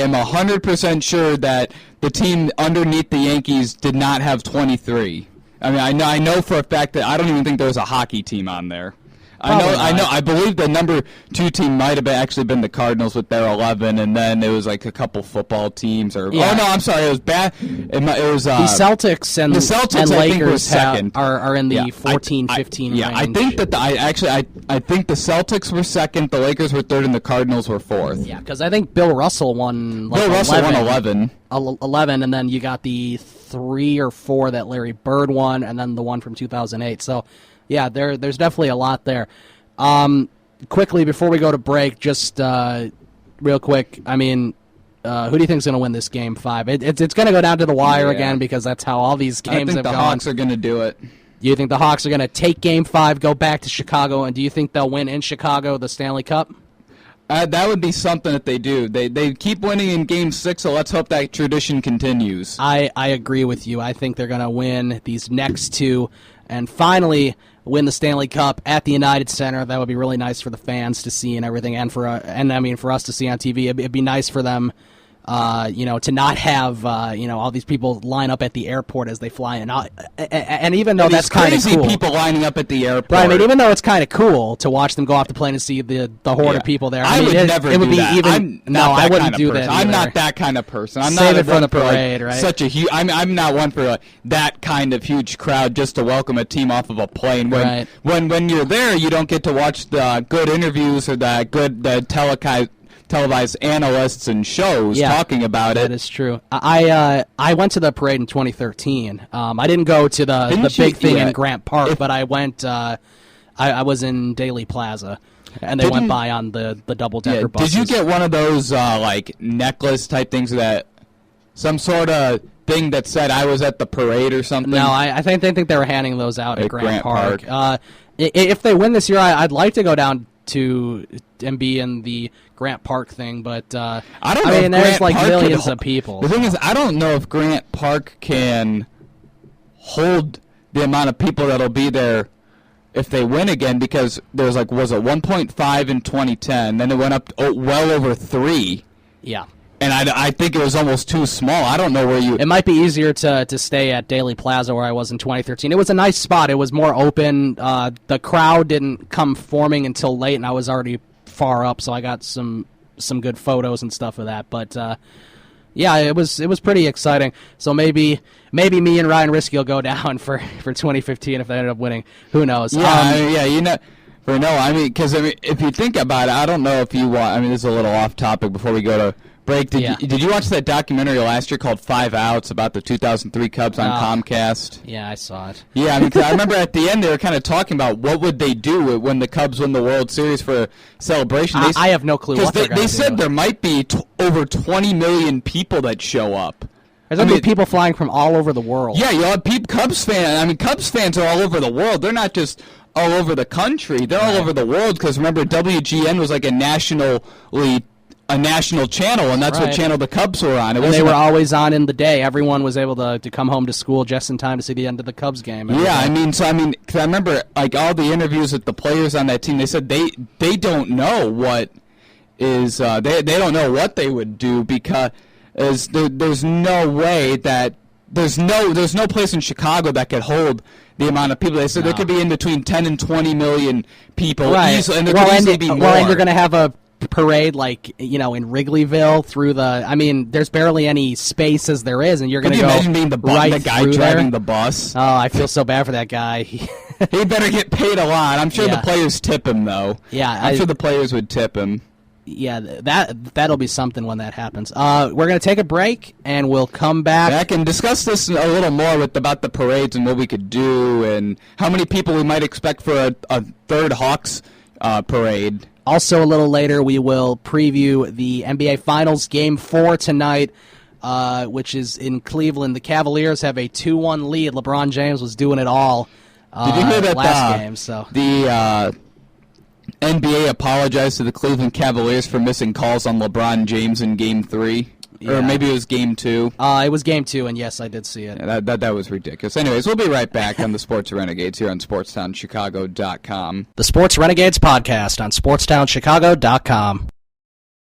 am 100% sure that the team underneath the Yankees did not have 23. I mean, I know for a fact that I don't even think there was a hockey team on there. I believe the number 2 team might have actually been the Cardinals with their 11, and then it was like a couple football teams. Oh no, I'm sorry, it was bad. It was the Celtics and Lakers are in the 14-15 range. I think that I think the Celtics were second, the Lakers were third, and the Cardinals were fourth. Yeah, because I think Bill Russell won. Bill Russell won 11. 11, and then you got the 3 or 4 that Larry Bird won, and then the one from 2008. So. Yeah, there's definitely a lot there. Quickly, before we go to break, just real quick, I mean, who do you think is going to win this Game 5? It's going to go down to the wire again because that's how all these games have gone. I think the Hawks are going to do it. You think the Hawks are going to take Game 5, go back to Chicago, and do you think they'll win in Chicago the Stanley Cup? That would be something that they do. They keep winning in Game 6, so let's hope that tradition continues. I agree with you. I think they're going to win these next 2, and finally win the Stanley Cup at the United Center. That would be really nice for the fans to see and everything, and for us to see on TV. It'd be nice for them, to not have all these people line up at the airport as they fly in. And even though that's kind of cool, crazy people lining up at the airport. Right. I mean, even though it's kind of cool to watch them go off the plane and see the horde of people there. I would never do that. I wouldn't do that. I'm not that kind of person. I'm Save not it for the parade, right? Such a huge. I'm not one for that kind of huge crowd just to welcome a team off of a plane. When you're there, you don't get to watch the good interviews or the televised analysts and shows talking about it. That is true. I went to the parade in 2013. I didn't go to the big thing in Grant Park, but I went. I was in Daly Plaza, and they went by on the double-decker buses. Did you get one of those like necklace type things that some sort of thing that said I was at the parade or something? No, I think they were handing those out at Grant Park. If they win this year, I'd like to go down to and be in the Grant Park thing, but I don't know. I mean, there's like millions of people. The thing is, I don't know if Grant Park can hold the amount of people that'll be there if they win again, because there's like, was it 1.5 in 2010, then it went up well over 3. Yeah. And I think it was almost too small. I don't know where you... It might be easier to stay at Daly Plaza where I was in 2013. It was a nice spot. It was more open. The crowd didn't come forming until late, and I was already far up, so I got some good photos and stuff of that. But, yeah, it was pretty exciting. So maybe me and Ryan Risky will go down for 2015 if they end up winning. Who knows? Yeah, because if you think about it, I don't know if you want... I mean, this is a little off topic before we go to break. Did you watch that documentary last year called 5 Outs about the 2003 Cubs on Comcast? Yeah, I saw it. Yeah, I mean, 'cause I remember at the end they were kind of talking about what would they do when the Cubs win the World Series for a celebration. I have no clue what they're going to do. They said there might be over 20 million people that show up. There's going to be people flying from all over the world. Yeah, you have Cubs fans. I mean, Cubs fans are all over the world. They're not just all over the country. They're all over the world, because remember, WGN was like a national channel, and that's what channel the Cubs were on. They were always on in the day. Everyone was able to come home to school just in time to see the end of the Cubs game. Yeah, because I remember like all the interviews with the players on that team. They said they don't know what is they don't know what they would do, because there's no way that there's no place in Chicago that could hold the amount of people. They said there could be in between 10 and 20 million people easily, and there could easily be more. Well, and you're going to have a parade like in Wrigleyville through there's barely any space as there is, and you're going to go imagine being the guy driving the bus. Oh, I feel so bad for that guy. He better get paid a lot. I'm sure the players tip him though. Yeah, I'm sure the players would tip him. Yeah, that'll be something when that happens. We're going to take a break, and we'll come back Also, a little later, we will preview the NBA Finals Game 4 tonight, which is in Cleveland. The Cavaliers have a 2-1 lead. LeBron James was doing it all Did you hear that last game. So the NBA apologized to the Cleveland Cavaliers for missing calls on LeBron James in Game 3. Yeah. Or maybe it was Game 2. It was Game 2, and yes, I did see it. Yeah, that was ridiculous. Anyways, we'll be right back on the Sports Renegades here on SportsTownChicago.com. The Sports Renegades podcast on SportsTownChicago.com.